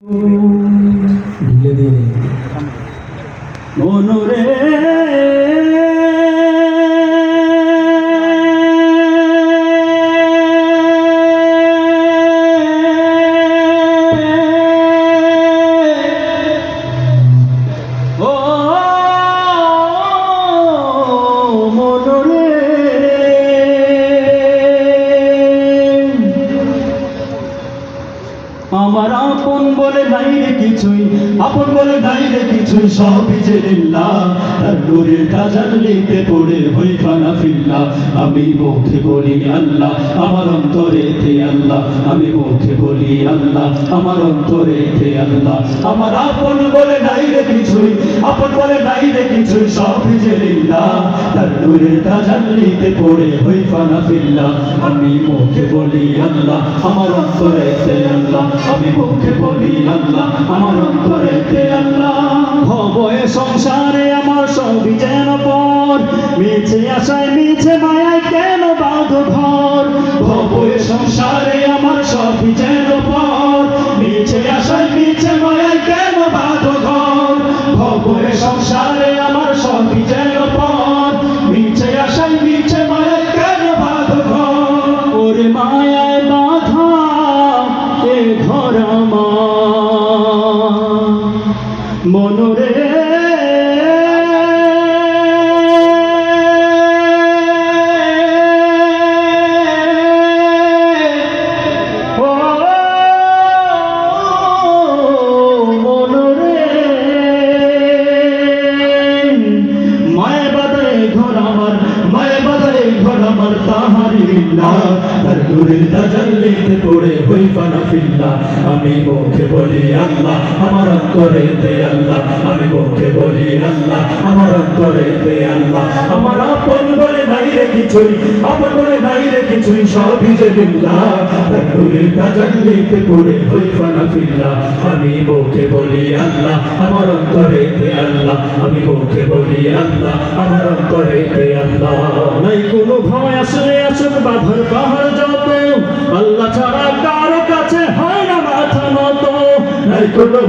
ঢিলে দিয়ে মনোরে আমার আপন বলে নাই রে কিছুই, আপন বলে নাই রে কিছুই, সবই যে লিল্লাহ। তার নূরের তাজাল্লিতে পড়ে হই ফানা ফিল্লাহ। আমি মুখে বলি আল্লাহ, আমার অন্তরেতে আল্লাহ। আমি মুখে বলি আল্লাহ, আমার অন্তরেতে আল্লাহ। আমার আপন বলে নাই রে কিছুই, আপন বলে নাই রে কিছুই, সবই যে লিল্লাহ। তার নূরের তাজাল্লিতে পড়ে হই ফানা ফিল্লাহ। আমি মুখে বলি আল্লাহ, আমার অন্তরেতে আল্লাহ। আমি মুখে বলি আল্লাহ, আমার অন্তরেতে আল্লাহ। ভবয়ে সংসারে আমার সবই যেন পর, মিছে আশায় মিছে মায়ায় কেন বাঁধো ঘর। ভবয়ে সংসারে আমার সবই যেন পর, মিছে আশায় মিছে মায়ায় কেন বাঁধো ঘর। ভবয়ে সংসারে আমার সবই যেন পর, মিছে আশায় মিছে মায়ায় কেন বাঁধো ঘর। ওরে মায়ায় বাঁধা এ ঘর আমার মনোরে তাজাল্লিতে পড়ে হই ফানা ফিল্লাহ। আমি মুখে বলি আল্লাহ, আমার অন্তরেতে আল্লাহ। আমি মুখে বলি আল্লাহ, আমার অন্তরেতে আল্লাহ। আমার আপন বলে নাই রে কিছুই, আপন বলে নাই রে কিছুই, সবই যে লিল্লাহ। নূরের তাজাল্লিতে পড়ে হই ফানা ফিল্লাহ। আমি মুখে বলি আল্লাহ, আমার অন্তরেতে আল্লাহ। আমি মুখে বলি আল্লাহ, আমার অন্তরেতে আল্লাহ। নাই কোনো ভয় আসলে আসুক বাধার পাহাড় যত, আল্লাহ ছাড়া কারো কাছে হয় না মাথা নত। নাই কোনো